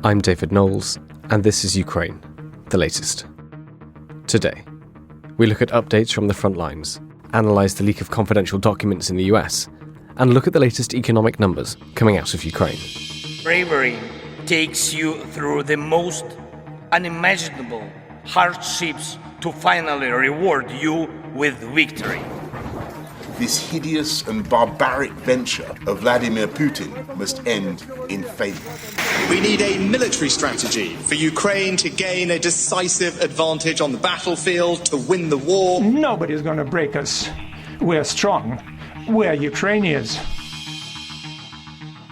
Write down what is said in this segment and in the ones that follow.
I'm David Knowles, and this is Ukraine, the latest. Today, we look at updates from the front lines, analyse the leak of confidential documents in the US, and look at the latest economic numbers coming out of Ukraine. Bravery takes you through the most unimaginable hardships to finally reward you with victory. This hideous and barbaric venture of Vladimir Putin must end in failure. We need a military strategy for Ukraine to gain a decisive advantage on the battlefield, to win the war. Nobody's going to break us. We're strong. We're Ukrainians.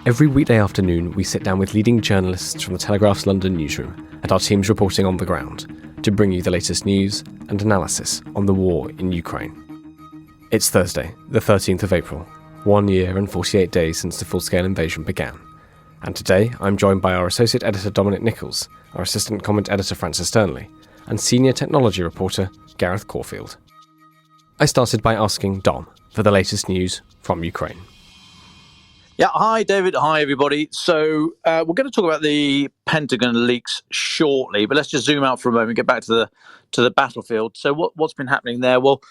Every weekday afternoon, we sit down with leading journalists from the Telegraph's London newsroom and our teams reporting on the ground to bring you the latest news and analysis on the war in Ukraine. It's Thursday, the 13th of April, 1 year and 48 days since the full-scale invasion began. And today, I'm joined by our Associate Editor Dominic Nichols, our Assistant Comment Editor Francis Sternley, and Senior Technology Reporter Gareth Caulfield. I started by asking Dom for the latest news from Ukraine. Yeah, hi David, hi everybody. So we're going to talk about the Pentagon leaks shortly, but let's just zoom out for a moment, get back to the battlefield. So what's been happening there? Well,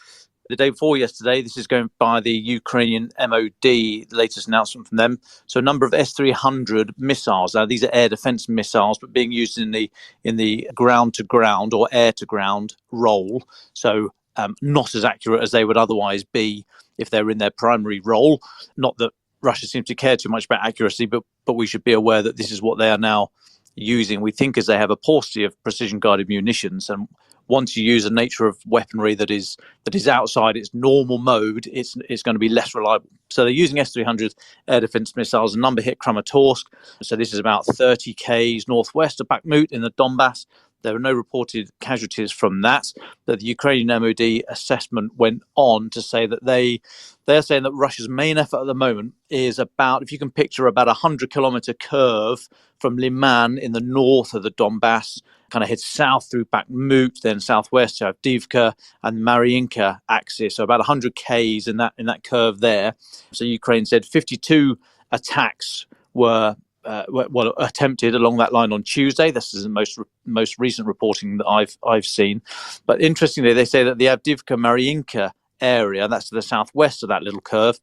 the day before yesterday, this is going by the Ukrainian MOD, the latest announcement from them. So a number of S-300 missiles. Now, these are air defense missiles, but being used in the ground-to-ground or air-to-ground role. So not as accurate as they would otherwise be if they're in their primary role. Not that Russia seems to care too much about accuracy, but we should be aware that this is what they are now using. We think as they have a paucity of precision-guided munitions, and once you use a nature of weaponry that is outside its normal mode, it's going to be less reliable. So they're using S-300 air defense missiles. A number hit Kramatorsk. So this is about 30 k's northwest of Bakhmut in the Donbass. There were no reported casualties from that. But the Ukrainian MOD assessment went on to say that they're saying that Russia's main effort at the moment is about, if you can picture about a 100-kilometer curve from Liman in the north of the Donbass, kind of heads south through Bakhmut, then southwest to Avdiivka and Mariinka axis. So about 100 k's in that curve there. So Ukraine said 52 attacks were attempted along that line on Tuesday. This is the most recent reporting that I've seen. But interestingly, they say that the Avdiivka Mariinka area, that's to the southwest of that little curve,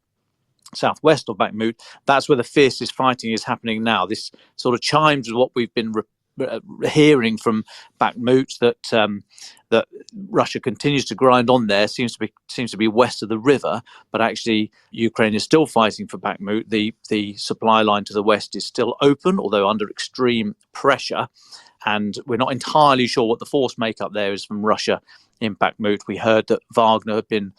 southwest of Bakhmut, that's where the fiercest fighting is happening now. This sort of chimes with what we've been hearing from Bakhmut, that Russia continues to grind on there, seems to be west of the river, but actually Ukraine is still fighting for Bakhmut. The supply line to the west is still open, although under extreme pressure, and we're not entirely sure what the force makeup there is from Russia in Bakhmut. We heard that Wagner had been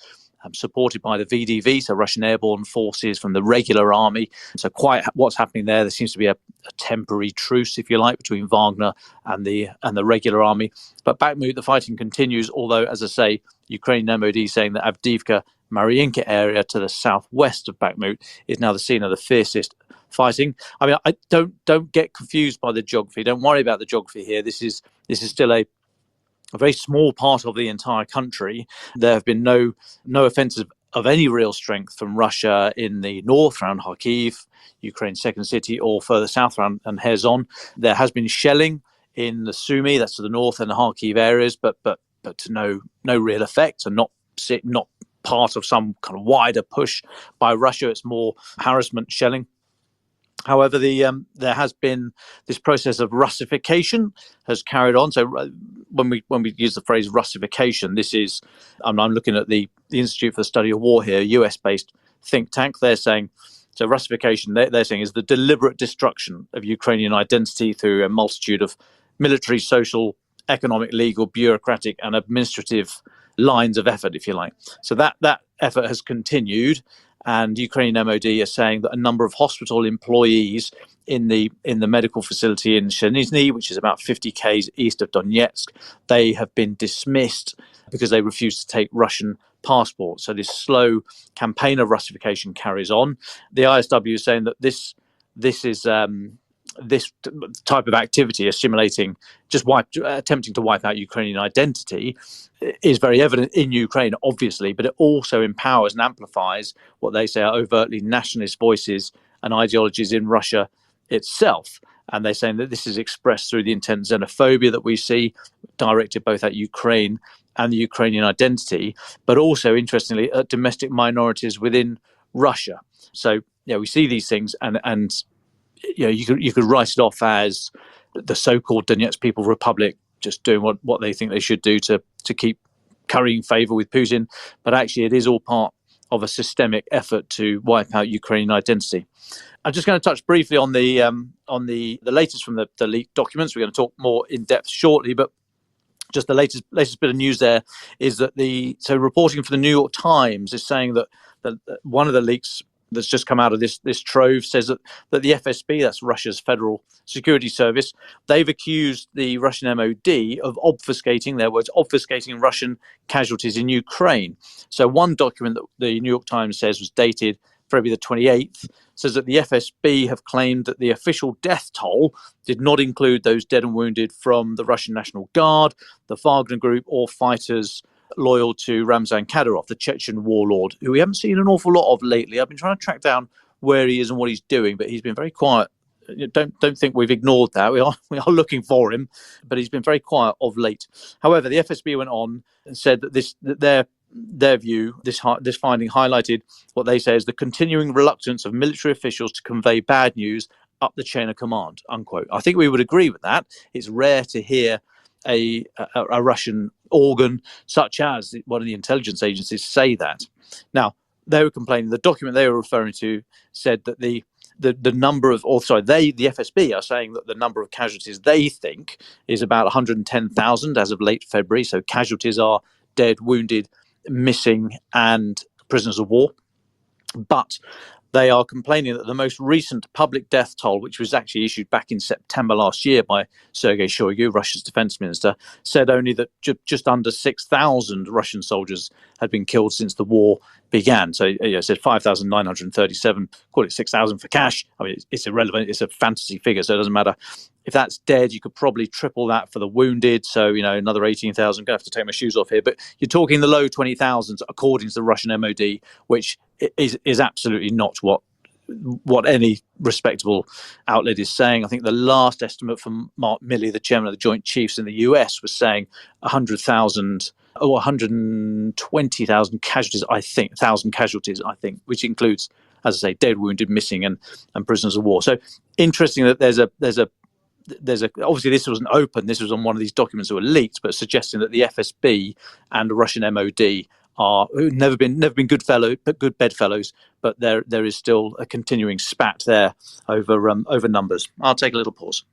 supported by the VDV, so Russian airborne forces from the regular army. So quite what's happening there seems to be a temporary truce, if you like, between Wagner and the regular army. But Bakhmut, the fighting continues, although, as I say, Ukrainian MOD saying that Avdiivka Mariinka area to the southwest of Bakhmut is now the scene of the fiercest fighting. I mean, I don't get confused by the geography. Don't worry about the geography here. This is still a very small part of the entire country. There have been no offensives of any real strength from Russia in the north around Kharkiv, Ukraine's second city, or further south around and Kherson. There has been shelling in the Sumy, that's to the north, and the Kharkiv areas, but to no real effect, and not part of some kind of wider push by Russia. It's more harassment shelling. However, there has been this process of Russification has carried on. So when we use the phrase Russification, this is I'm looking at the Institute for the Study of War here, US-based think tank. They're saying so Russification. They're saying is the deliberate destruction of Ukrainian identity through a multitude of military, social, economic, legal, bureaucratic, and administrative lines of effort, if you like. So that effort has continued. And Ukrainian MOD are saying that a number of hospital employees in the medical facility in Chernizny, which is about 50 k's east of Donetsk, they have been dismissed because they refuse to take Russian passports. So this slow campaign of Russification carries on. The ISW is saying that this type of activity assimilating, attempting to wipe out Ukrainian identity, is very evident in Ukraine, obviously, but it also empowers and amplifies what they say are overtly nationalist voices and ideologies in Russia itself. And they're saying that this is expressed through the intense xenophobia that we see directed both at Ukraine and the Ukrainian identity, but also, interestingly, at domestic minorities within Russia. So, we see these things, and you could write it off as the so-called Donetsk People's Republic just doing what they think they should do to keep currying favour with Putin, but actually it is all part of a systemic effort to wipe out Ukrainian identity. I'm just going to touch briefly on the latest from the leaked documents. We're going to talk more in depth shortly, but just the latest bit of news there is that reporting from the New York Times is saying that one of the leaks that's just come out of this trove says that the FSB, that's Russia's Federal Security Service, they've accused the Russian MOD of obfuscating Russian casualties in Ukraine. So one document that the New York Times says was dated February the 28th says that the FSB have claimed that the official death toll did not include those dead and wounded from the Russian National Guard, the Wagner Group, or fighters loyal to Ramzan Kadyrov, the Chechen warlord, who we haven't seen an awful lot of lately. I've been trying to track down where he is and what he's doing, but he's been very quiet. Don't think we've ignored that. We are looking for him, but he's been very quiet of late. However, the FSB went on and said that their view, this finding highlighted what they say is the continuing reluctance of military officials to convey bad news up the chain of command, unquote. I think we would agree with that. It's rare to hear a Russian organ such as one of the intelligence agencies say that. Now, they were complaining, the document they were referring to said that the number of, the FSB are saying that the number of casualties they think is about 110,000 as of late February. So casualties are dead, wounded, missing, and prisoners of war. But they are complaining that the most recent public death toll, which was actually issued back in September last year by Sergei Shoigu, Russia's defense minister, said only that just under 6,000 Russian soldiers had been killed since the war began. So it said 5,937, call it 6,000 for cash. I mean, it's irrelevant. It's a fantasy figure, so it doesn't matter. If that's dead, you could probably triple that for the wounded. So, another 18,000. I'm going to have to take my shoes off here. But you're talking the low 20,000s, according to the Russian MOD, which is absolutely not what any respectable outlet is saying. I think the last estimate from Mark Milley, the chairman of the Joint Chiefs in the US, was saying 100,000 or 120,000 casualties, I think, which includes, as I say, dead, wounded, missing, and prisoners of war. So interesting that there's a obviously this wasn't open, this was on one of these documents that were leaked, but suggesting that the FSB and the Russian MOD are never been good bedfellows, but there is still a continuing spat there over numbers. I'll take a little pause.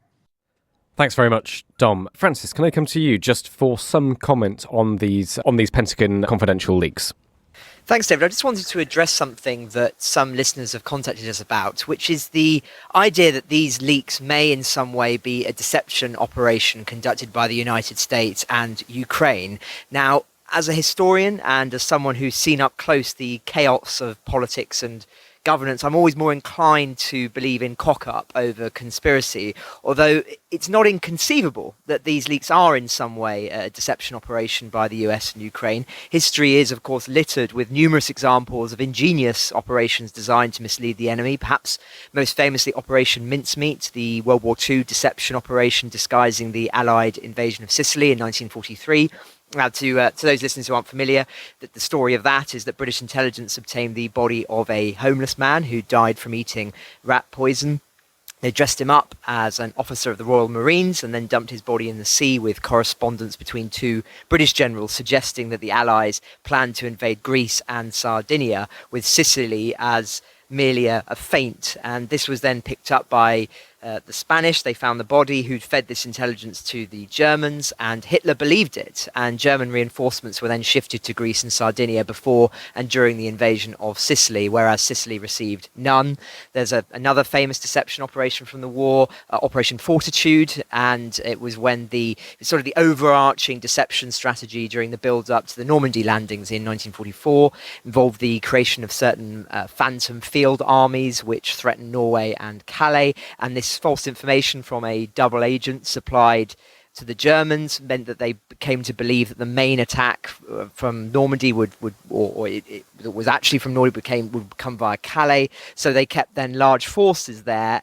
Thanks very much, Dom. Francis, can I come to you just for some comment on these Pentagon confidential leaks? Thanks, David. I just wanted to address something that some listeners have contacted us about, which is the idea that these leaks may in some way be a deception operation conducted by the United States and Ukraine. Now, as a historian and as someone who's seen up close the chaos of politics and governance, I'm always more inclined to believe in cock-up over conspiracy, although it's not inconceivable that these leaks are in some way a deception operation by the US and Ukraine. History is, of course, littered with numerous examples of ingenious operations designed to mislead the enemy, perhaps most famously Operation Mincemeat, the World War II deception operation disguising the Allied invasion of Sicily in 1943. Now, to those listeners who aren't familiar, the story of that is that British intelligence obtained the body of a homeless man who died from eating rat poison. They dressed him up as an officer of the Royal Marines and then dumped his body in the sea, with correspondence between two British generals suggesting that the Allies planned to invade Greece and Sardinia, with Sicily as merely a feint. And this was then picked up by the Spanish. They found the body, who'd fed this intelligence to the Germans, and Hitler believed it. And German reinforcements were then shifted to Greece and Sardinia before and during the invasion of Sicily, whereas Sicily received none. There's another famous deception operation from the war, Operation Fortitude, and it was when the overarching deception strategy during the build-up to the Normandy landings in 1944 involved the creation of certain phantom field armies which threatened Norway and Calais, and this false information from a double agent supplied to the Germans meant that they came to believe that the main attack from Normandy that was actually from Normandy would come via Calais. So they kept then large forces there,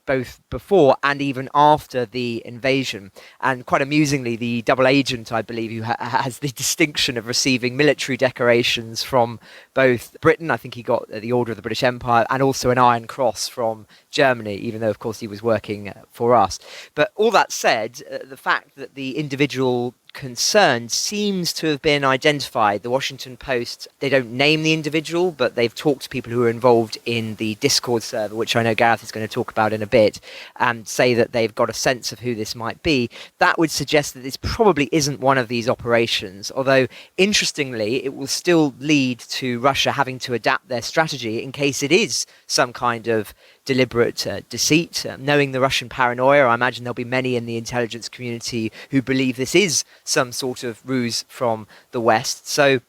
both before and even after the invasion. And quite amusingly, the double agent, I believe, who has the distinction of receiving military decorations from both Britain, I think he got the Order of the British Empire, and also an Iron Cross from Germany, even though, of course, he was working for us. But all that said, the fact that the individual concerned seems to have been identified. The Washington Post, they don't name the individual, but they've talked to people who are involved in the Discord server, which I know Gareth is going to talk about in a bit, and say that they've got a sense of who this might be. That would suggest that this probably isn't one of these operations, although interestingly it will still lead to Russia having to adapt their strategy in case it is some kind of deliberate deceit. Knowing the Russian paranoia, I imagine there'll be many in the intelligence community who believe this is some sort of ruse from the West. So,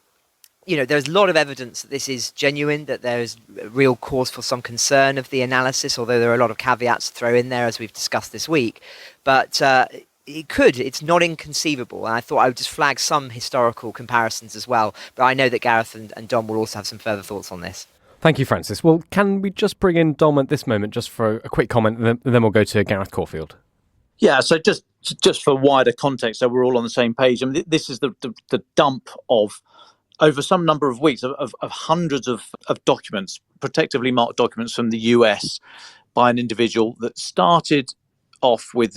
there's a lot of evidence that this is genuine, that there's real cause for some concern of the analysis, although there are a lot of caveats to throw in there, as we've discussed this week. But it's not inconceivable. And I thought I would just flag some historical comparisons as well. But I know that Gareth and Dom will also have some further thoughts on this. Thank you, Francis. Well, can we just bring in Dom at this moment just for a quick comment, and then we'll go to Gareth Caulfield? Yeah, so just for wider context, so we're all on the same page. I mean, this is the dump of, over some number of weeks, of hundreds of documents, protectively marked documents from the US by an individual that started off with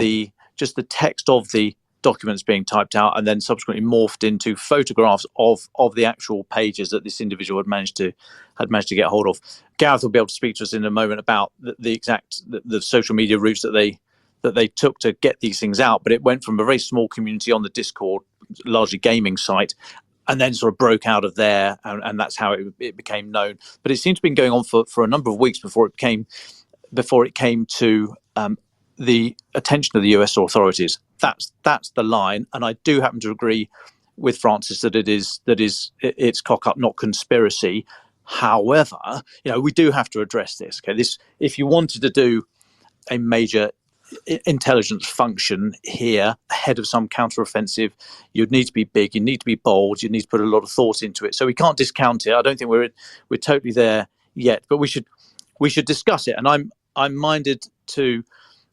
just the text of the documents being typed out, and then subsequently morphed into photographs of the actual pages that this individual had managed to get hold of. Gareth will be able to speak to us in a moment about the exact social media routes that they took to get these things out, but it went from a very small community on the Discord, largely gaming site, and then sort of broke out of there, and that's how it became known. But it seems to have been going on for a number of weeks before it came to the attention of the US authorities. That's the line, and I do happen to agree with Francis that it's cock up, not conspiracy. However, we do have to address this. Okay, if you wanted to do a major intelligence function here ahead of some counteroffensive, you'd need to be big, you need to be bold, you need to put a lot of thought into it. So we can't discount it. I don't think we're totally there yet, but we should discuss it. And I'm minded to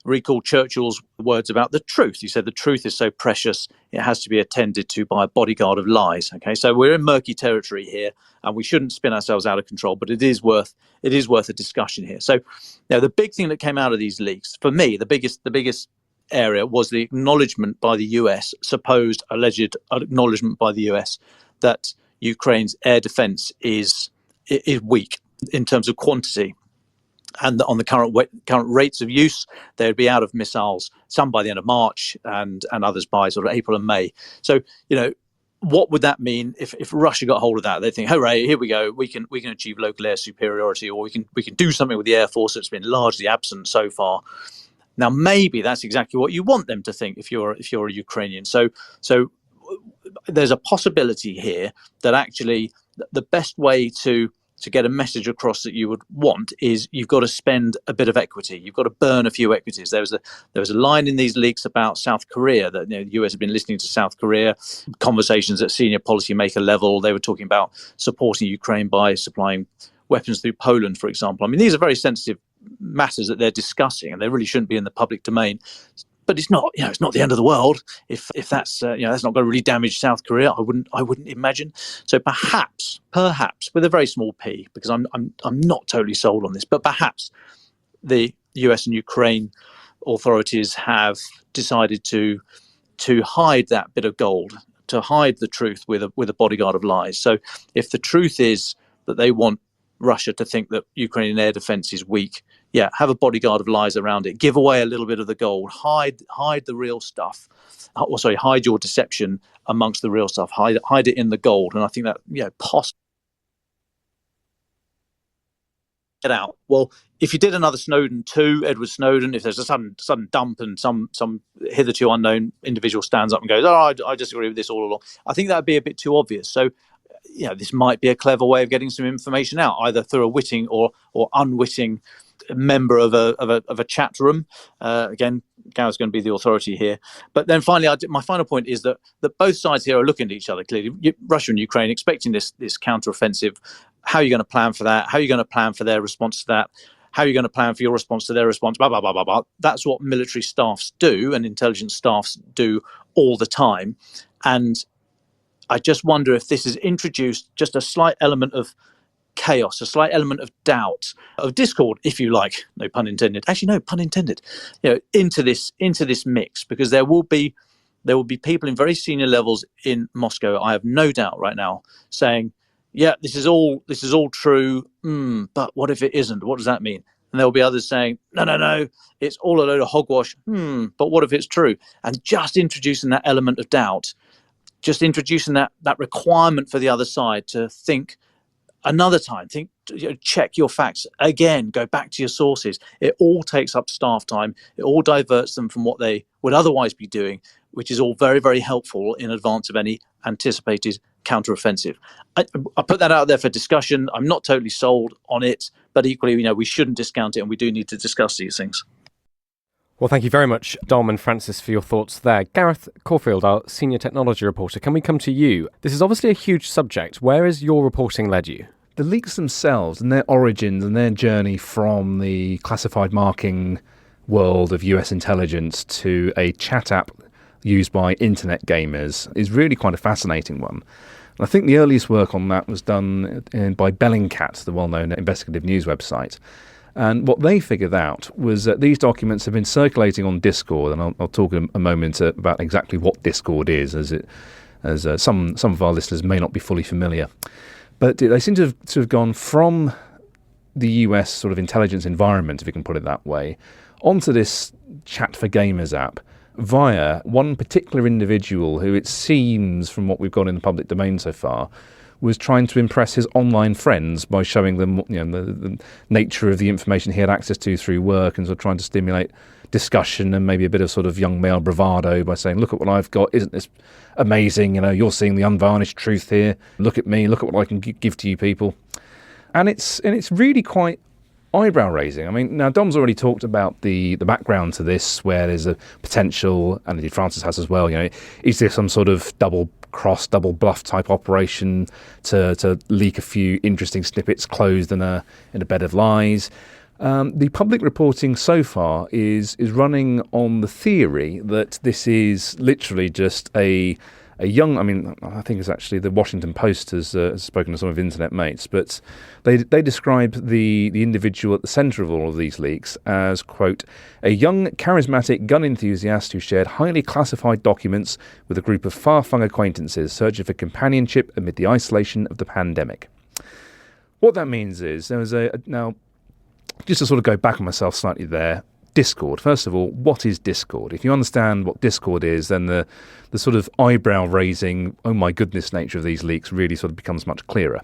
recall Churchill's words about the truth. He said the truth is so precious it has to be attended to by a bodyguard of lies. Okay, so we're in murky territory here, and we shouldn't spin ourselves out of control, but it is worth a discussion here. So the big thing that came out of these leaks, for me, the biggest area was the acknowledgement by the US, supposed alleged acknowledgement by the US, that Ukraine's air defense is weak in terms of quantity. And on the current rates of use, they would be out of missiles, some by the end of March and others by sort of April and May. So, what would that mean if Russia got hold of that? They think, hooray, here we go, we can achieve local air superiority, or we can do something with the Air Force that's been largely absent so far. Now, maybe that's exactly what you want them to think if you're a Ukrainian. So there's a possibility here that actually the best way to get a message across that you would want is you've got to spend a bit of equity. You've got to burn a few equities. There was a line in these leaks about South Korea that the US had been listening to South Korea, conversations at senior policymaker level. They were talking about supporting Ukraine by supplying weapons through Poland, for example. I mean, these are very sensitive matters that they're discussing, and they really shouldn't be in the public domain. But it's not, it's not the end of the world if that's, that's not going to really damage South Korea. I wouldn't imagine. So perhaps, with a very small p, because I'm not totally sold on this, but perhaps the US and Ukraine authorities have decided to hide that bit of gold, to hide the truth with a bodyguard of lies. So if the truth is that they want Russia to think that Ukrainian air defense is weak, have a bodyguard of lies around it. Give away a little bit of the gold. Hide the real stuff. Hide your deception amongst the real stuff. Hide it in the gold. And I think that possibly get out. Well, if you did another Snowden 2, Edward Snowden, if there's a sudden dump and some hitherto unknown individual stands up and goes, I disagree with this all along, I think that would be a bit too obvious. So this might be a clever way of getting some information out, either through a witting or unwitting member of a chat room. Again, Gareth's going to be the authority here. But then finally, my final point is that both sides here are looking at each other clearly. Russia and Ukraine expecting this counteroffensive. How are you going to plan for that? How are you going to plan for their response to that? How are you going to plan for your response to their response? Blah, blah, blah, blah, blah. That's what military staffs do and intelligence staffs do all the time. And I just wonder if this has introduced just a slight element of chaos, a slight element of doubt, of discord, if you like, no pun intended. Actually, no pun intended. Into this mix, because there will be people in very senior levels in Moscow, I have no doubt right now, saying, yeah, this is all true, but what if it isn't? What does that mean? And there will be others saying, no, it's all a load of hogwash, but what if it's true? And just introducing that element of doubt, just introducing that requirement for the other side to think another time, check your facts again, go back to your sources. It all takes up staff time. It all diverts them from what they would otherwise be doing, which is all very, very helpful in advance of any anticipated counteroffensive. I put that out there for discussion. I'm not totally sold on it, but equally, we shouldn't discount it, and we do need to discuss these things. Well, thank you very much, Dom and Francis, for your thoughts there. Gareth Caulfield, our senior technology reporter, can we come to you? This is obviously a huge subject. Where has your reporting led you? The leaks themselves and their origins and their journey from the classified marking world of US intelligence to a chat app used by internet gamers is really quite a fascinating one. And I think the earliest work on that was done by Bellingcat, the well-known investigative news website. And what they figured out was that these documents have been circulating on Discord, and I'll talk in a moment about exactly what Discord is, as some of our listeners may not be fully familiar. But they seem to have gone from the US sort of intelligence environment, if you can put it that way, onto this Chat for Gamers app via one particular individual who, it seems from what we've got in the public domain so far, was trying to impress his online friends by showing them the nature of the information he had access to through work, and sort of trying to stimulate discussion and maybe a bit of sort of young male bravado by saying, look at what I've got, isn't this amazing, you're seeing the unvarnished truth here, look at me, look at what I can give to you people. And it's really quite eyebrow raising. I mean, now Dom's already talked about the background to this, where there's a potential, and indeed Francis has as well, is there some sort of double cross, double bluff type operation to leak a few interesting snippets closed in a bed of lies? The public reporting so far is running on the theory that this is literally just a young, I think it's actually the Washington Post has spoken to some of internet mates, but they describe the individual at the centre of all of these leaks as, quote, a young, charismatic gun enthusiast who shared highly classified documents with a group of far-flung acquaintances searching for companionship amid the isolation of the pandemic. What that means is, there was now, just to sort of go back on myself slightly there, Discord. First of all, what is Discord? If you understand what Discord is, then the sort of eyebrow-raising, oh my goodness nature of these leaks really sort of becomes much clearer.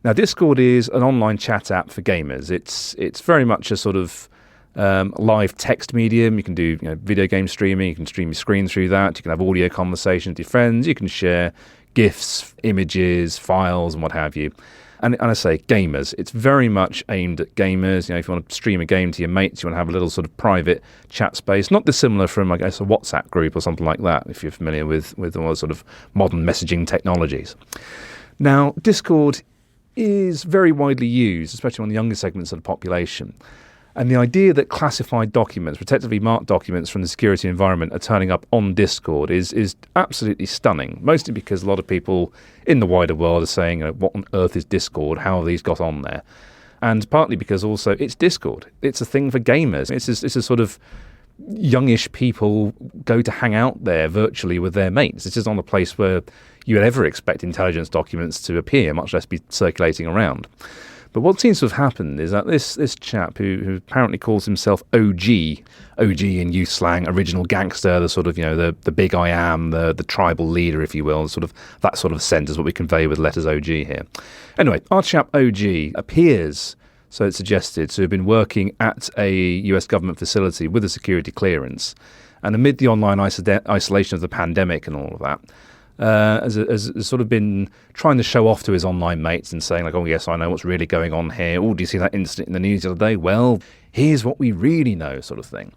Now, Discord is an online chat app for gamers. It's very much a sort of live text medium. You can do video game streaming. You can stream your screen through that. You can have audio conversations with your friends. You can share GIFs, images, files, and what have you. And I say gamers, it's very much aimed at gamers. If you want to stream a game to your mates, you want to have a little sort of private chat space, not dissimilar from, I guess, a WhatsApp group or something like that, if you're familiar with all the sort of modern messaging technologies. Now, Discord is very widely used, especially on the younger segments of the population. And the idea that classified documents, protectively marked documents from the security environment, are turning up on Discord is absolutely stunning, mostly because a lot of people in the wider world are saying, what on earth is Discord? How have these got on there? And partly because also it's Discord. It's a thing for gamers. It's a sort of youngish people go to hang out there virtually with their mates. This is not a place where you would ever expect intelligence documents to appear, much less be circulating around. But what seems to have happened is that this chap who apparently calls himself OG in youth slang, original gangster, the sort of, the big I am, the tribal leader, if you will, sort of that sort of sense is what we convey with letters OG here. Anyway, our chap OG appears, so it's suggested, to have been working at a US government facility with a security clearance. And amid the online isolation of the pandemic and all of that, has sort of been trying to show off to his online mates and saying, like, oh, yes, I know what's really going on here. Oh, do you see that incident in the news the other day? Well, here's what we really know, sort of thing.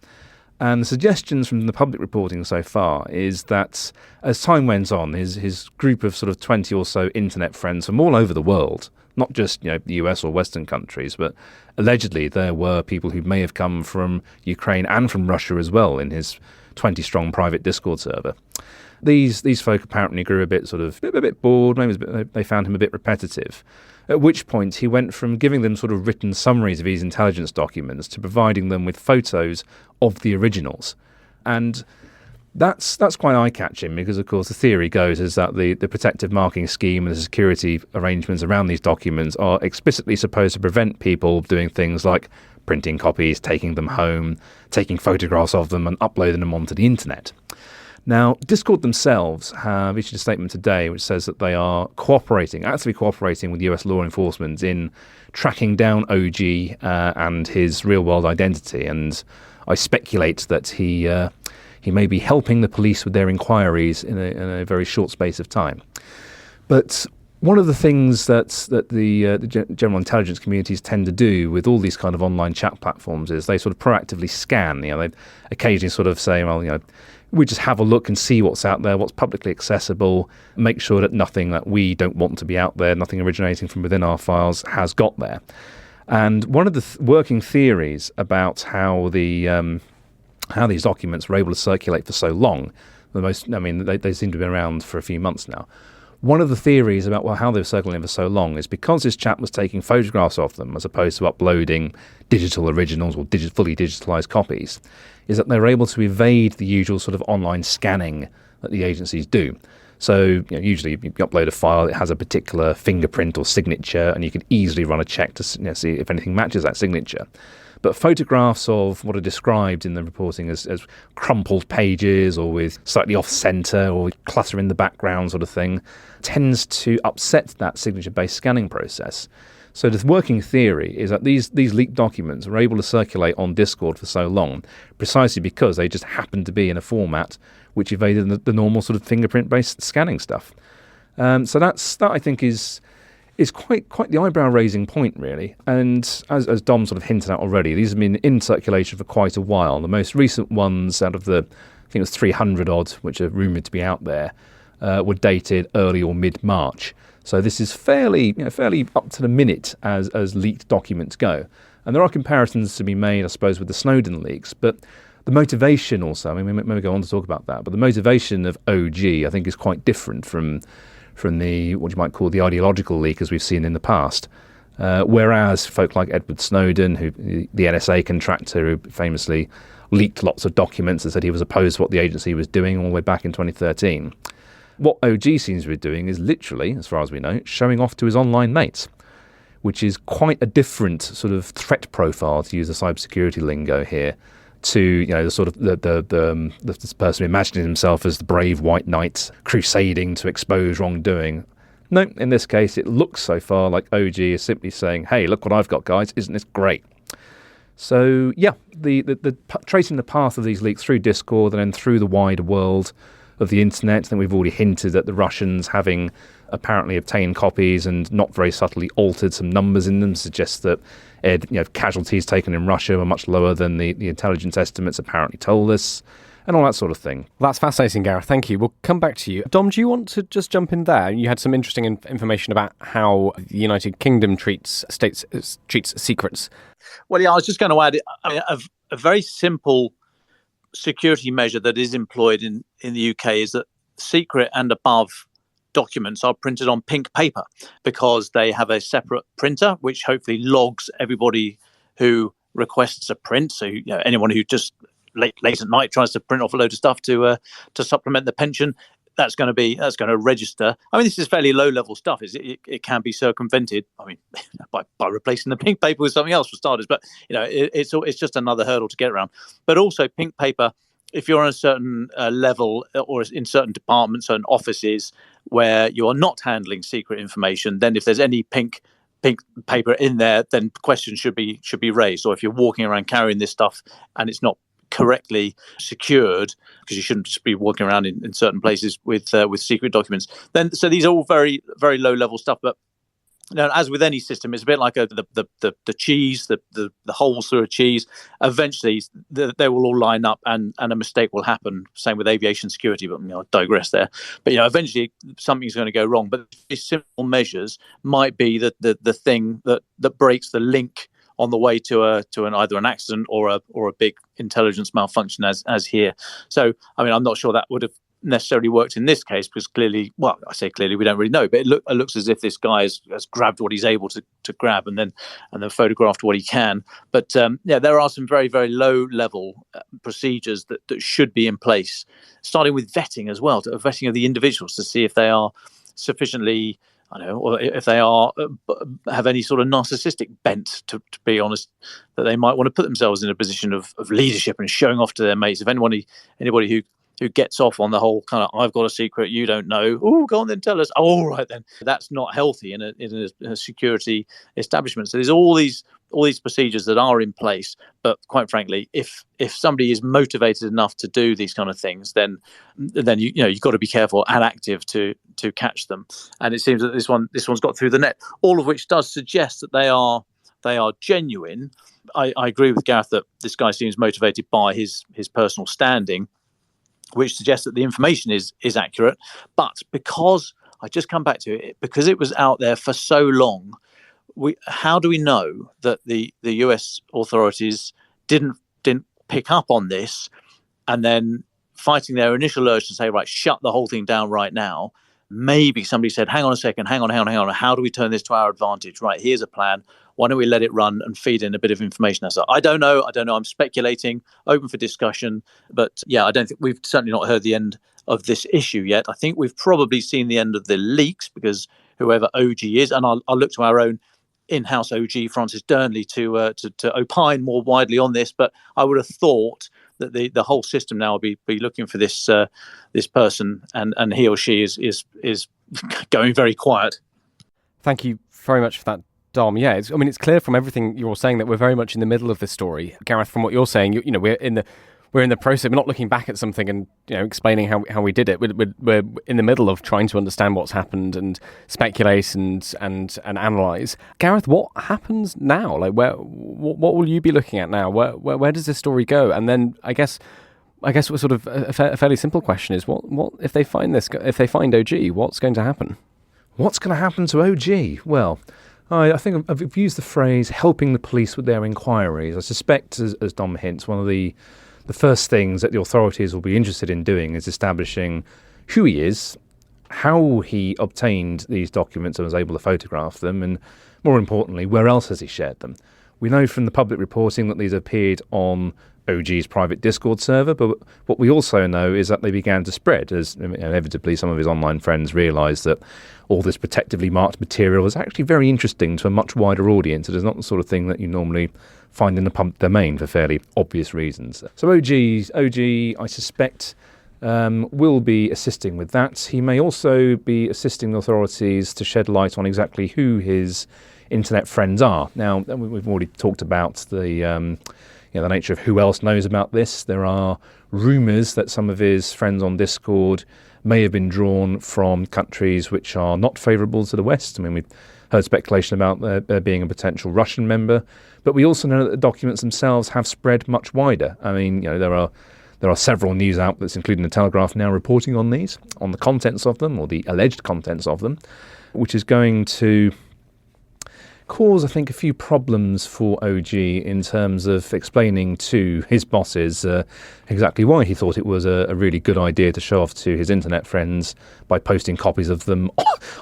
And the suggestions from the public reporting so far is that as time went on, his group of sort of 20 or so internet friends from all over the world, not just the US or Western countries, but allegedly there were people who may have come from Ukraine and from Russia as well in his 20-strong private Discord server. These folk apparently grew a bit bored, maybe they found him a bit repetitive, at which point he went from giving them sort of written summaries of these intelligence documents to providing them with photos of the originals. And that's quite eye-catching because, of course, the theory goes is that the protective marking scheme and the security arrangements around these documents are explicitly supposed to prevent people doing things like printing copies, taking them home, taking photographs of them and uploading them onto the internet. Now, Discord themselves have issued a statement today which says that they are actively cooperating with US law enforcement in tracking down OG and his real-world identity. And I speculate that he may be helping the police with their inquiries in a very short space of time. But one of the things that the general intelligence communities tend to do with all these kind of online chat platforms is they sort of proactively scan. They occasionally sort of say, well, we just have a look and see what's out there, what's publicly accessible, make sure that nothing that we don't want to be out there, nothing originating from within our files has got there. And one of the working theories about how these documents were able to circulate for so long, they seem to have been around for a few months now. One of the theories about how they were circulating for so long is because this chap was taking photographs of them as opposed to uploading digital originals or fully digitalized copies, is that they were able to evade the usual sort of online scanning that the agencies do. So usually you upload a file, it has a particular fingerprint or signature, and you can easily run a check to see if anything matches that signature. But photographs of what are described in the reporting as crumpled pages or with slightly off-centre or clutter in the background sort of thing tends to upset that signature-based scanning process. So the working theory is that these leaked documents were able to circulate on Discord for so long precisely because they just happened to be in a format which evaded the normal sort of fingerprint-based scanning stuff. So that I think is quite the eyebrow-raising point, really. And as Dom sort of hinted at already, these have been in circulation for quite a while. The most recent ones out of the, I think it was 300-odd, which are rumoured to be out there, were dated early or mid-March. So this is fairly up to the minute as leaked documents go. And there are comparisons to be made, I suppose, with the Snowden leaks. But the motivation also, we may go on to talk about that, but the motivation of OG, I think, is quite different from the, what you might call the ideological leak as we've seen in the past. Whereas folk like Edward Snowden, the NSA contractor who famously leaked lots of documents and said he was opposed to what the agency was doing all the way back in 2013, what OG seems to be doing is literally, as far as we know, showing off to his online mates, which is quite a different sort of threat profile, to use the cybersecurity lingo here, to the sort of this person imagining himself as the brave white knight crusading to expose wrongdoing. No, in this case, it looks so far like OG is simply saying, "Hey, look what I've got, guys! Isn't this great?" So yeah, the tracing the path of these leaks through Discord and then through the wider world of the internet. I think we've already hinted at the Russians having apparently obtained copies and not very subtly altered some numbers in them, suggests that casualties taken in Russia were much lower than the intelligence estimates apparently told us, and all that sort of thing. That's fascinating, Gareth. Thank you. We'll come back to you. Dom, do you want to just jump in there? You had some interesting information about how the United Kingdom treats secrets. Well, yeah, I was just going to add, a very simple security measure that is employed in the UK is that secret and above documents are printed on pink paper because they have a separate printer which hopefully logs everybody who requests a print. So anyone who just late at night tries to print off a load of stuff to supplement the pension, that's going to register. I mean, this is fairly low level stuff. It can be circumvented. I mean, by replacing the pink paper with something else for starters. But it's just another hurdle to get around. But also pink paper, if you're on a certain level or in certain departments, certain offices where you are not handling secret information, then if there's any pink paper in there, then questions should be raised. Or if you're walking around carrying this stuff and it's not correctly secured, because you shouldn't just be walking around in certain places with secret documents, then so these are all very, very low level stuff. But Now, as with any system, it's a bit like the cheese, the holes through a cheese. Eventually, they will all line up, and a mistake will happen. Same with aviation security, but I digress there. But eventually something's going to go wrong. But these simple measures might be the thing that breaks the link on the way to either an accident or a big intelligence malfunction, as here. So, I'm not sure that would have necessarily worked in this case, because clearly, well, I say clearly, we don't really know, but it looks as if this guy has grabbed what he's able to grab and then photographed what he can. But there are some very, very low level procedures that should be in place, starting with vetting as well, vetting of the individuals to see if they are sufficiently, or if they have any sort of narcissistic bent, to be honest, that they might want to put themselves in a position of leadership and showing off to their mates. If anybody who gets off on the whole kind of, I've got a secret you don't know, oh, go on then, tell us. Oh, all right then. That's not healthy in a security establishment. So there's all these procedures that are in place, but quite frankly, if somebody is motivated enough to do these kind of things, then you've got to be careful and active to catch them. And it seems that this one's got through the net, all of which does suggest that they are genuine. I agree with Gareth that this guy seems motivated by his personal standing, which suggests that the information is accurate. But because, I just come back to it, because it was out there for so long, how do we know that the US authorities didn't pick up on this, and then fighting their initial urge to say, right, shut the whole thing down right now? Maybe somebody said, hang on a second, hang on. How do we turn this to our advantage? Right, here's a plan. Why don't we let it run and feed in a bit of information? So I don't know. I'm speculating, open for discussion. But yeah, I don't think we've certainly not heard the end of this issue yet. I think we've probably seen the end of the leaks, because whoever OG is, and I'll look to our own in-house OG, Francis Durnley, to opine more widely on this. But I would have thought that the whole system now will be looking for this person, and he or she is going very quiet. Thank you very much for that, Dom. Yeah, it's clear from everything you're saying that we're very much in the middle of this story. Gareth, from what you're saying, we're in the process. We're not looking back at something and explaining how we did it. We're in the middle of trying to understand what's happened and speculate and analyse. Gareth, what happens now? Like, what will you be looking at now? Where does this story go? And then I guess we're sort of a fairly simple question is what if they find this? If they find OG, what's going to happen? What's going to happen to OG? Well, I think I've used the phrase helping the police with their inquiries. I suspect, as Dom hints, one of the first things that the authorities will be interested in doing is establishing who he is, how he obtained these documents and was able to photograph them, and more importantly, where else has he shared them. We know from the public reporting that these appeared on OG's private Discord server, but what we also know is that they began to spread as inevitably some of his online friends realised that all this protectively marked material is actually very interesting to a much wider audience. It is not the sort of thing that you normally find in the public domain for fairly obvious reasons. So OG, I suspect, will be assisting with that. He may also be assisting the authorities to shed light on exactly who his internet friends are. Now, we've already talked about the nature of who else knows about this. There are rumours that some of his friends on Discord may have been drawn from countries which are not favourable to the West. We've heard speculation about there being a potential Russian member, but we also know that the documents themselves have spread much wider. There are several news outlets, including the Telegraph, now reporting on the contents of them, or the alleged contents of them, which is going to cause, I think, a few problems for OG in terms of explaining to his bosses exactly why he thought it was a really good idea to show off to his internet friends by posting copies of them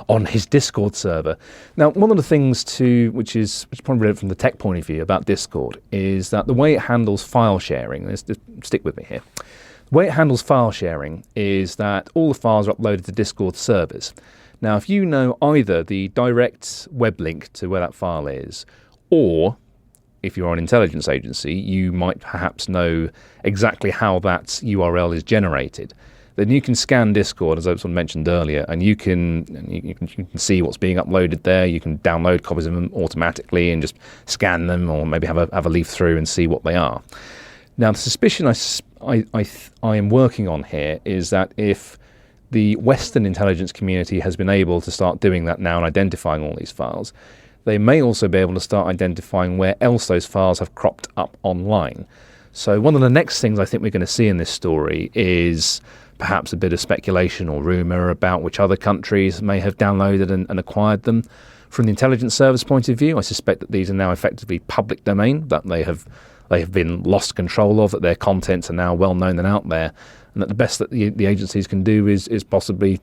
on his Discord server. Now, one of the things which is probably relevant from the tech point of view about Discord is that the way it handles file sharing, just stick with me here, the way it handles file sharing is that all the files are uploaded to Discord servers. Now, if you know either the direct web link to where that file is, or if you're an intelligence agency, you might perhaps know exactly how that URL is generated, then you can scan Discord, as I sort of mentioned earlier, and you can see what's being uploaded there. You can download copies of them automatically and just scan them, or maybe have a leaf through and see what they are. Now, the suspicion I am working on here is that if the Western intelligence community has been able to start doing that now and identifying all these files. They may also be able to start identifying where else those files have cropped up online. So one of the next things I think we're going to see in this story is perhaps a bit of speculation or rumour about which other countries may have downloaded and acquired them. From the intelligence service point of view, I suspect that these are now effectively public domain, that they have been lost control of, that their contents are now well known and out there, and that the best that the agencies can do is possibly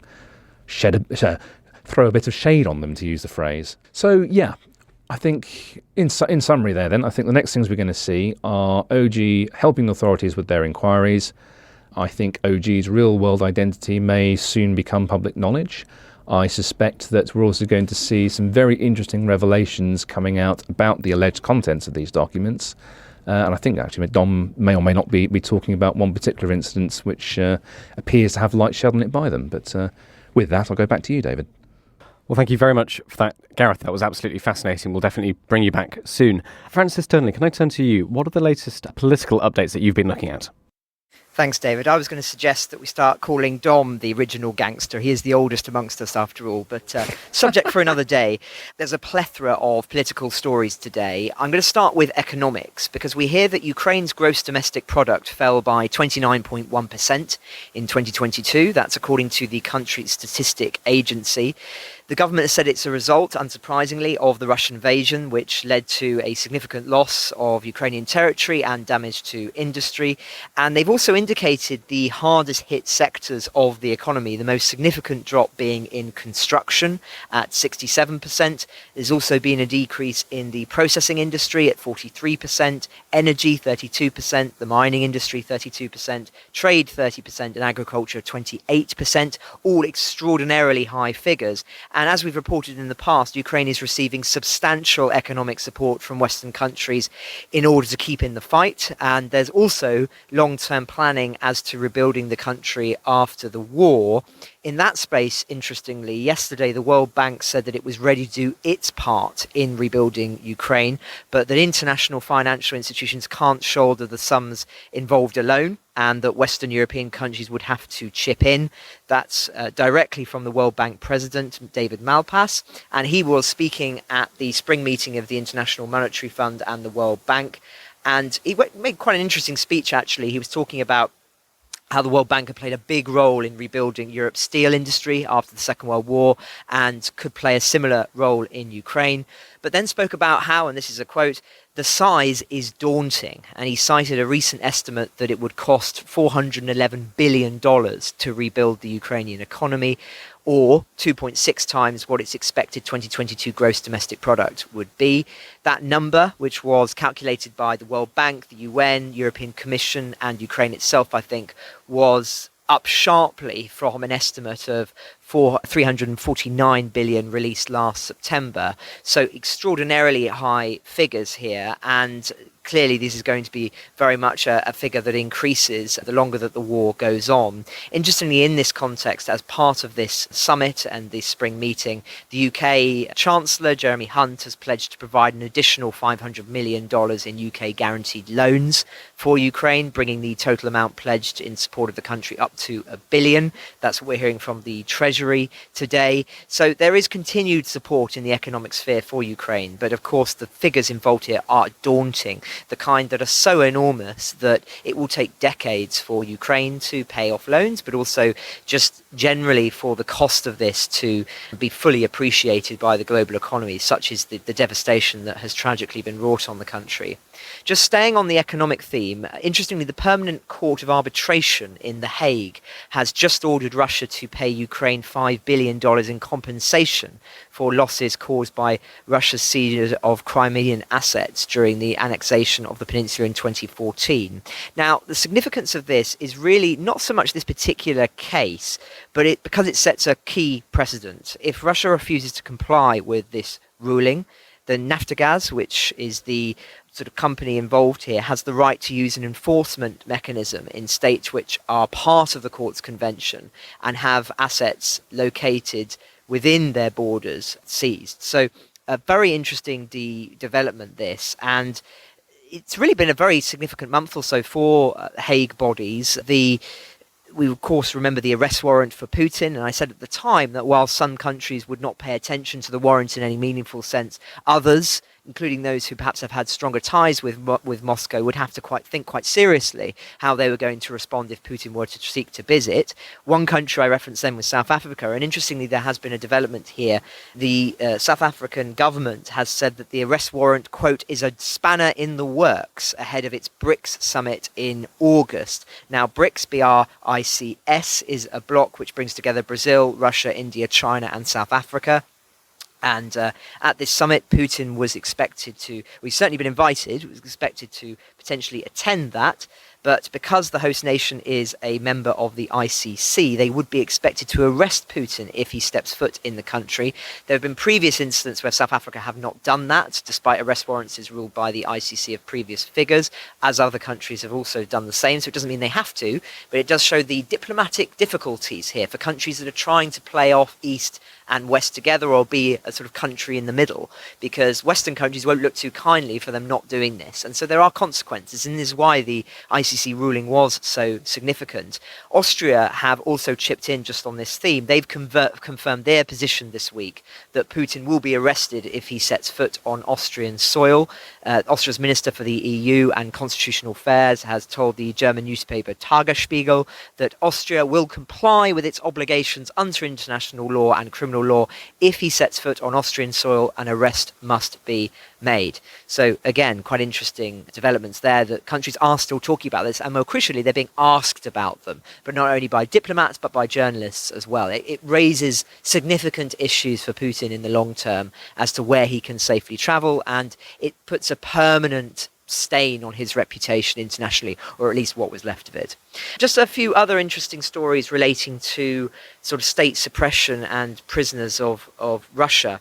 throw a bit of shade on them, to use the phrase. So yeah, I think in summary there then, I think the next things we're going to see are OG helping authorities with their inquiries. I think OG's real-world identity may soon become public knowledge. I suspect that we're also going to see some very interesting revelations coming out about the alleged contents of these documents. And I think actually Dom may or may not be talking about one particular instance which appears to have light shed on it by them. But with that, I'll go back to you, David. Well, thank you very much for that, Gareth. That was absolutely fascinating. We'll definitely bring you back soon. Francis Turnley, can I turn to you? What are the latest political updates that you've been looking at? Thanks, David. I was going to suggest that we start calling Dom the original gangster. He is the oldest amongst us, after all, but subject for another day. There's a plethora of political stories today. I'm going to start with economics, because we hear that Ukraine's gross domestic product fell by 29.1% in 2022. That's according to the country's statistic agency. The government has said it's a result, unsurprisingly, of the Russian invasion, which led to a significant loss of Ukrainian territory and damage to industry. And they've also indicated the hardest hit sectors of the economy, the most significant drop being in construction at 67%. There's also been a decrease in the processing industry at 43%, energy 32%, the mining industry 32%, trade 30%, and agriculture 28%, all extraordinarily high figures. And as we've reported in the past, Ukraine is receiving substantial economic support from Western countries in order to keep in the fight. And there's also long-term planning as to rebuilding the country after the war. In that space, interestingly, yesterday the World Bank said that it was ready to do its part in rebuilding Ukraine, but that international financial institutions can't shoulder the sums involved alone, and that Western European countries would have to chip in. That's directly from the World Bank president, David Malpass, and he was speaking at the spring meeting of the International Monetary Fund and the World Bank, and he made quite an interesting speech, actually. He was talking about how the World Bank had played a big role in rebuilding Europe's steel industry after the Second World War and could play a similar role in Ukraine, but then spoke about how, and this is a quote, the size is daunting, and he cited a recent estimate that it would cost $411 billion to rebuild the Ukrainian economy, or 2.6 times what its expected 2022 gross domestic product would be. That number, which was calculated by the World Bank, the UN, European Commission, and Ukraine itself, I think, was up sharply from an estimate of 349 billion released last September. So extraordinarily high figures here, and clearly this is going to be very much a figure that increases the longer that the war goes on. Interestingly, in this context, as part of this summit and this spring meeting, the UK Chancellor Jeremy Hunt has pledged to provide an additional $500 million in UK guaranteed loans for Ukraine, bringing the total amount pledged in support of the country up to $1 billion. That's what we're hearing from the Treasury today. So there is continued support in the economic sphere for Ukraine, but of course the figures involved here are daunting, the kind that are so enormous that it will take decades for Ukraine to pay off loans, but also just generally for the cost of this to be fully appreciated by the global economy, such is the devastation that has tragically been wrought on the country. Just staying on the economic theme, interestingly, the Permanent Court of Arbitration in The Hague has just ordered Russia to pay Ukraine $5 billion in compensation for losses caused by Russia's seizure of Crimean assets during the annexation of the peninsula in 2014. Now, the significance of this is really not so much this particular case, but because it sets a key precedent. If Russia refuses to comply with this ruling, then Naftogaz, which is the sort of company involved here, has the right to use an enforcement mechanism in states which are part of the court's convention and have assets located within their borders seized. So a very interesting development this, and it's really been a very significant month or so for Hague bodies. We, of course, remember the arrest warrant for Putin, and I said at the time that while some countries would not pay attention to the warrant in any meaningful sense, others, including those who perhaps have had stronger ties with Moscow, would have to think quite seriously how they were going to respond if Putin were to seek to visit. One country I referenced then was South Africa, and interestingly, there has been a development here. The South African government has said that the arrest warrant, quote, is a spanner in the works ahead of its BRICS summit in August. Now, BRICS, BRICS, is a bloc which brings together Brazil, Russia, India, China, and South Africa. And at this summit, Putin was expected to, well, he's certainly been invited, was expected to potentially attend that. But because the host nation is a member of the ICC, they would be expected to arrest Putin if he steps foot in the country. There have been previous incidents where South Africa have not done that, despite arrest warrants as ruled by the ICC of previous figures, as other countries have also done the same. So it doesn't mean they have to, but it does show the diplomatic difficulties here for countries that are trying to play off East and West together, or be a sort of country in the middle, because Western countries won't look too kindly for them not doing this. And so there are consequences, and this is why the ICC ruling was so significant. Austria have also chipped in just on this theme. They've confirmed their position this week that Putin will be arrested if he sets foot on Austrian soil. Austria's Minister for the EU and Constitutional Affairs has told the German newspaper Tagesspiegel that Austria will comply with its obligations under international law and criminal law. If he sets foot on Austrian soil, an arrest must be made. So again, quite interesting developments there, that countries are still talking about this, and more crucially, they're being asked about them, but not only by diplomats, but by journalists as well. It raises significant issues for Putin in the long term as to where he can safely travel, and it puts a permanent stain on his reputation internationally, or at least what was left of it. Just a few other interesting stories relating to sort of state suppression and prisoners of Russia.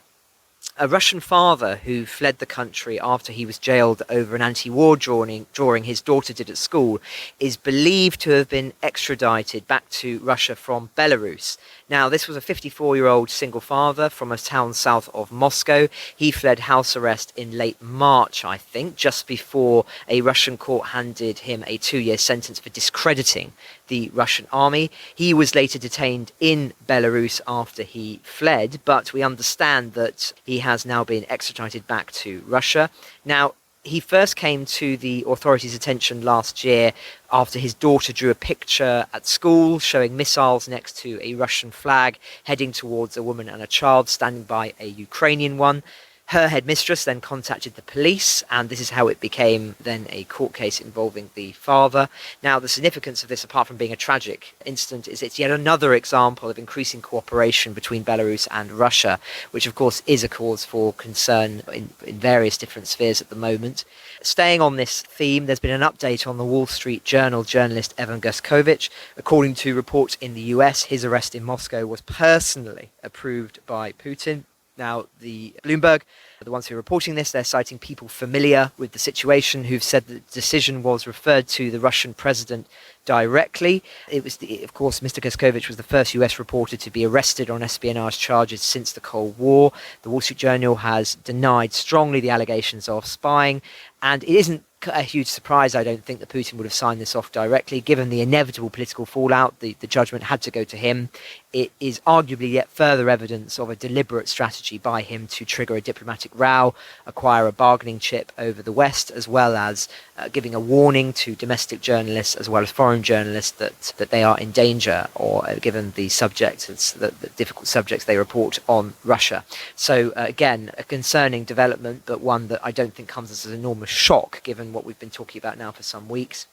A Russian father who fled the country after he was jailed over an anti-war drawing his daughter did at school is believed to have been extradited back to Russia from Belarus. Now, this was a 54-year-old single father from a town south of Moscow. He fled house arrest in late March, I think, just before a Russian court handed him a 2-year sentence for discrediting the Russian army. He was later detained in Belarus after he fled, but we understand that he has now been extradited back to Russia. Now, he first came to the authorities' attention last year after his daughter drew a picture at school showing missiles next to a Russian flag heading towards a woman and a child standing by a Ukrainian one. Her headmistress then contacted the police, and this is how it became then a court case involving the father. Now, the significance of this, apart from being a tragic incident, is it's yet another example of increasing cooperation between Belarus and Russia, which of course is a cause for concern in various different spheres at the moment. Staying on this theme, there's been an update on the Wall Street Journal journalist Evan Gershkovich. According to reports in the US, his arrest in Moscow was personally approved by Putin. Now, the Bloomberg, the ones who are reporting this, they're citing people familiar with the situation who've said that the decision was referred to the Russian president directly. It was, of course, Mr. Gershkovich was the first US reporter to be arrested on espionage charges since the Cold War. The Wall Street Journal has denied strongly the allegations of spying, and it isn't a huge surprise, I don't think, that Putin would have signed this off directly. Given the inevitable political fallout, the judgment had to go to him. It is arguably yet further evidence of a deliberate strategy by him to trigger a diplomatic row, acquire a bargaining chip over the West, as well as giving a warning to domestic journalists as well as foreign journalists that they are in danger, or given the subjects, the difficult subjects they report on Russia. So again, a concerning development, but one that I don't think comes as an enormous shock given what we've been talking about now for some weeks.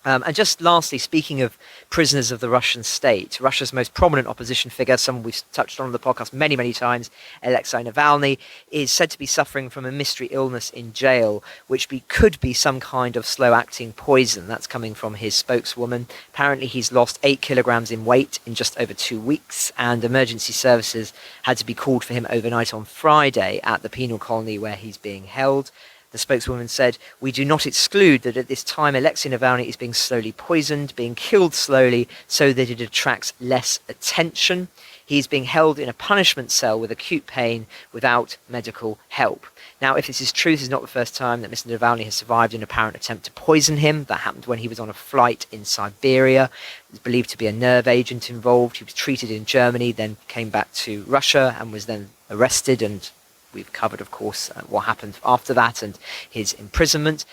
And just lastly, speaking of prisoners of the Russian state, Russia's most prominent opposition figure, someone we've touched on the podcast many, many times, Alexei Navalny, is said to be suffering from a mystery illness in jail, which could be some kind of slow-acting poison. That's coming from his spokeswoman. Apparently, he's lost 8 kilograms in weight in just over 2 weeks, and emergency services had to be called for him overnight on Friday at the penal colony where he's being held. The spokeswoman said, "We do not exclude that at this time Alexei Navalny is being slowly poisoned, being killed slowly so that it attracts less attention. He's being held in a punishment cell with acute pain without medical help. Now, if this is true, this is not the first time that Mr. Navalny has survived an apparent attempt to poison him. That happened when he was on a flight in Siberia. It's believed to be a nerve agent involved. He was treated in Germany, then came back to Russia and was then arrested. And we've covered, of course, what happened after that and his imprisonment.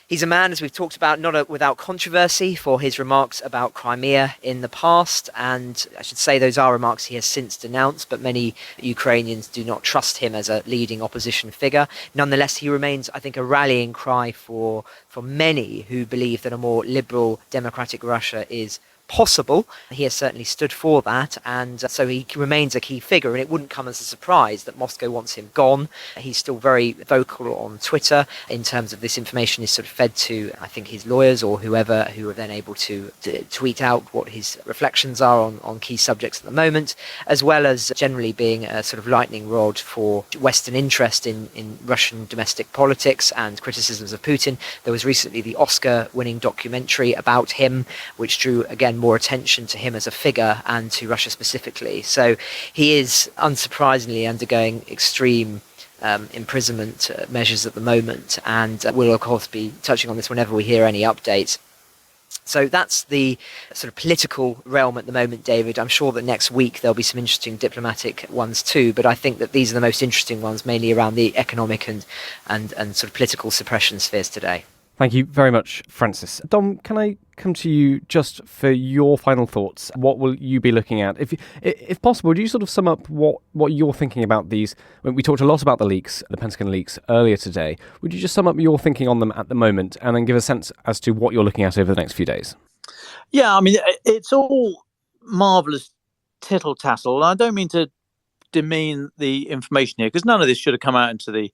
He's a man, as we've talked about, not without controversy for his remarks about Crimea in the past. And I should say those are remarks he has since denounced, but many Ukrainians do not trust him as a leading opposition figure. Nonetheless, he remains, I think, a rallying cry for many who believe that a more liberal, democratic Russia is possible. He has certainly stood for that, and so he remains a key figure, and it wouldn't come as a surprise that Moscow wants him gone. He's still very vocal on Twitter in terms of this information is sort of fed to, I think, his lawyers or whoever, who are then able to tweet out what his reflections are on key subjects at the moment, as well as generally being a sort of lightning rod for Western interest in Russian domestic politics and criticisms of Putin. There was recently the Oscar-winning documentary about him, which drew, again, more attention to him as a figure and to Russia specifically. So he is unsurprisingly undergoing extreme imprisonment measures at the moment, and we'll of course be touching on this whenever we hear any updates. So that's the sort of political realm at the moment, David. I'm sure that next week there'll be some interesting diplomatic ones too, but I think that these are the most interesting ones, mainly around the economic and sort of political suppression spheres today. Thank you very much, Francis. Dom, can I come to you just for your final thoughts? What will you be looking at? If possible, would you sort of sum up what you're thinking about these? We talked a lot about the leaks, the Pentagon leaks, earlier today. Would you just sum up your thinking on them at the moment and then give a sense as to what you're looking at over the next few days? Yeah, I mean, it's all marvellous tittle-tattle. And I don't mean to demean the information here, because none of this should have come out into the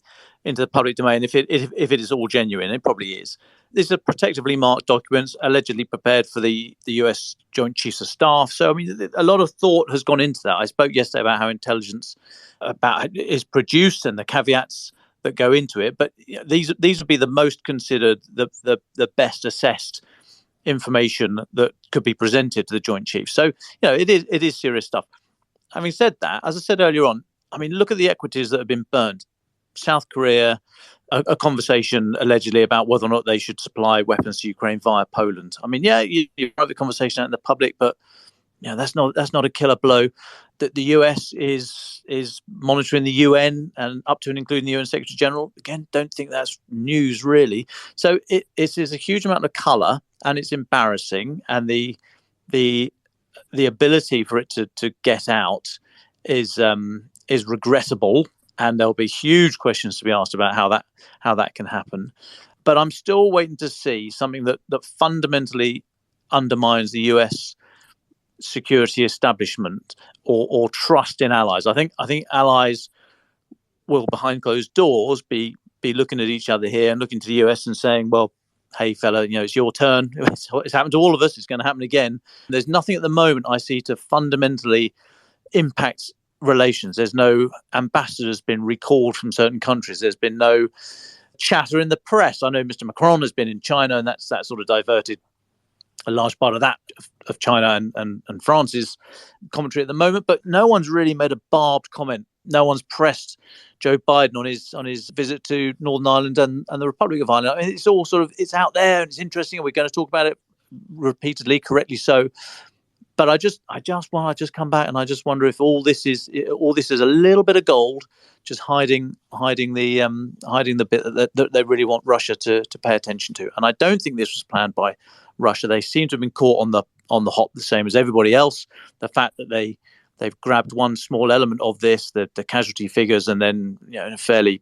public domain if it is all genuine. It probably is. These are protectively marked documents allegedly prepared for the US Joint Chiefs of Staff. So, I mean, a lot of thought has gone into that. I spoke yesterday about how intelligence is produced and the caveats that go into it. But these would be the most considered, the best assessed information that could be presented to the Joint Chiefs. So, it is serious stuff. Having said that, as I said earlier on, I mean, look at the equities that have been burned. South Korea, a conversation allegedly about whether or not they should supply weapons to Ukraine via Poland. I mean, yeah, you have the conversation out in the public, but that's not a killer blow. That the US is monitoring the UN and up to and including the UN Secretary General. Again, don't think that's news really. So it is a huge amount of colour, and it's embarrassing, and the ability for it to get out is regrettable, and there'll be huge questions to be asked about how that can happen. But I'm still waiting to see something that fundamentally undermines the US security establishment or trust in allies. I think allies will, behind closed doors, be looking at each other here and looking to the US and saying, well, hey, fella, it's your turn. It's happened to all of us. It's going to happen again. There's nothing at the moment I see to fundamentally impact relations. There's no ambassadors been recalled from certain countries. There's been no chatter in the press. I know Mr. Macron has been in China, and that sort of diverted a large part of that of China and France's commentary at the moment. But no one's really made a barbed comment. No one's pressed Joe Biden on his visit to Northern Ireland and the Republic of Ireland. I mean, it's all sort of, it's out there and it's interesting, and we're going to talk about it repeatedly, correctly so. But I just want to come back, and I just wonder if all this is a little bit of gold, just hiding the bit that they really want Russia to pay attention to. And I don't think this was planned by Russia. They seem to have been caught on the hop, the same as everybody else. The fact that they've grabbed one small element of this, the casualty figures, and then in a fairly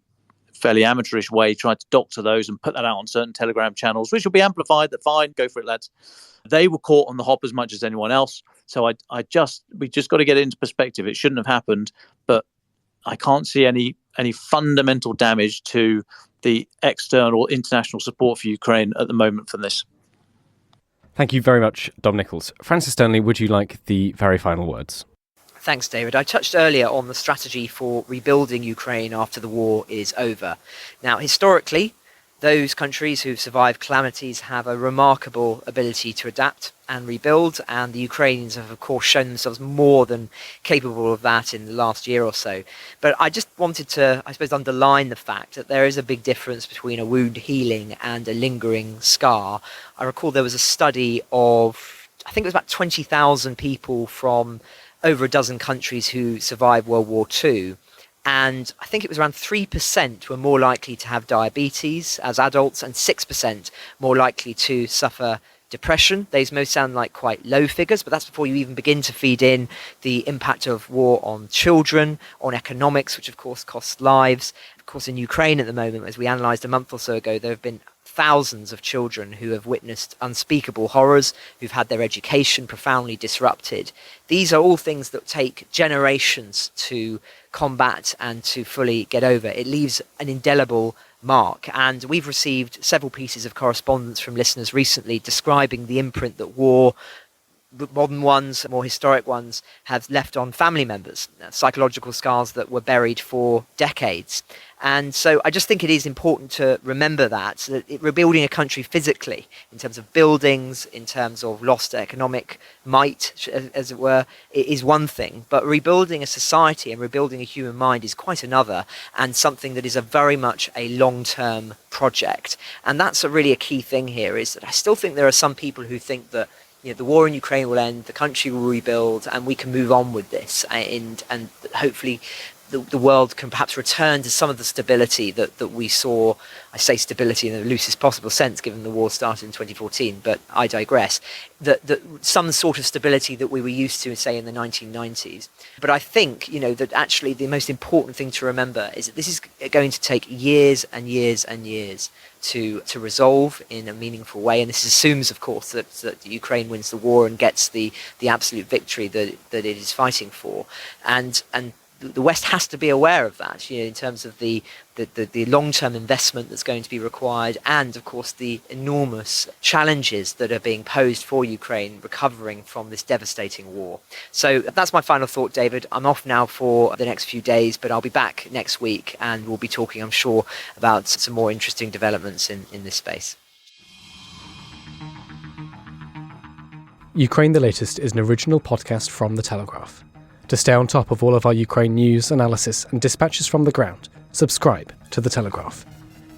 amateurish way tried to doctor those and put that out on certain Telegram channels, which will be amplified. They're fine, go for it, lads. They were caught on the hop as much as anyone else. So we just got to get it into perspective. It shouldn't have happened, but I can't see any fundamental damage to the external international support for Ukraine at the moment from this. Thank you very much, Dom Nichols. Francis Sternley, would you like the very final words? Thanks, David. I touched earlier on the strategy for rebuilding Ukraine after the war is over. Now, historically, Those countries who've survived calamities have a remarkable ability to adapt and rebuild, and the Ukrainians have, of course, shown themselves more than capable of that in the last year or so. But I just wanted to, I suppose, underline the fact that there is a big difference between a wound healing and a lingering scar. I recall there was a study of, I think it was about 20,000 people from over a dozen countries who survived World War II. And I think it was around 3% were more likely to have diabetes as adults and 6% more likely to suffer depression. These may sound like quite low figures, but that's before you even begin to feed in the impact of war on children, on economics, which of course costs lives. Of course, in Ukraine at the moment, as we analysed a month or so ago, there have been thousands of children who have witnessed unspeakable horrors, who've had their education profoundly disrupted. These are all things that take generations to combat and to fully get over. It leaves an indelible mark, and we've received several pieces of correspondence from listeners recently describing the imprint that war, modern ones, more historic ones, have left on family members, psychological scars that were buried for decades. And so I just think it is important to remember that rebuilding a country physically, in terms of buildings, in terms of lost economic might, as it were, is one thing. But rebuilding a society and rebuilding a human mind is quite another, and something that is a very much a long-term project. And that's really a key thing here, is that I still think there are some people who think that the war in Ukraine will end, the country will rebuild, and we can move on with this, and hopefully the world can perhaps return to some of the stability that we saw. I say stability in the loosest possible sense, given the war started in 2014, but I digress. That some sort of stability that we were used to, say, in the 1990s. But I think, that actually the most important thing to remember is that this is going to take years and years and years to resolve in a meaningful way. And this assumes, of course, that Ukraine wins the war and gets the absolute victory that it is fighting for. And the West has to be aware of that, in terms of the long-term investment that's going to be required, and of course the enormous challenges that are being posed for Ukraine recovering from this devastating war. So that's my final thought, David. I'm off now for the next few days, but I'll be back next week, and we'll be talking, I'm sure, about some more interesting developments in this space. Ukraine the Latest is an original podcast from The Telegraph. To stay on top of all of our Ukraine news, analysis and dispatches from the ground, subscribe to The Telegraph.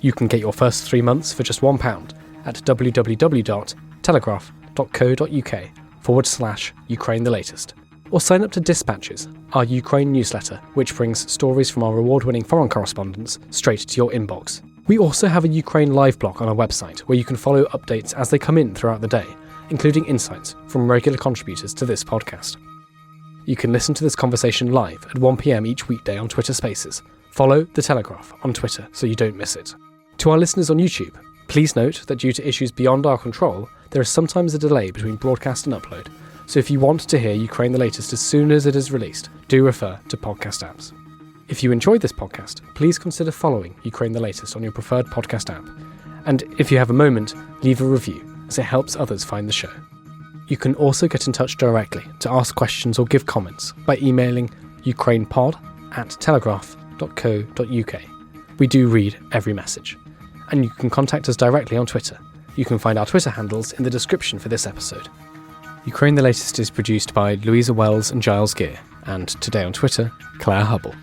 You can get your first 3 months for just £1 at www.telegraph.co.uk/Ukraine the Latest. Or sign up to Dispatches, our Ukraine newsletter, which brings stories from our award-winning foreign correspondents straight to your inbox. We also have a Ukraine live blog on our website where you can follow updates as they come in throughout the day, including insights from regular contributors to this podcast. You can listen to this conversation live at 1 p.m. each weekday on Twitter Spaces. Follow The Telegraph on Twitter so you don't miss it. To our listeners on YouTube, please note that due to issues beyond our control, there is sometimes a delay between broadcast and upload, so if you want to hear Ukraine the Latest as soon as it is released, do refer to podcast apps. If you enjoyed this podcast, please consider following Ukraine the Latest on your preferred podcast app, and if you have a moment, leave a review, as it helps others find the show. You can also get in touch directly to ask questions or give comments by emailing ukrainepod@telegraph.co.uk. We do read every message. And you can contact us directly on Twitter. You can find our Twitter handles in the description for this episode. Ukraine the Latest is produced by Louisa Wells and Giles Gear, and today on Twitter, Claire Hubble.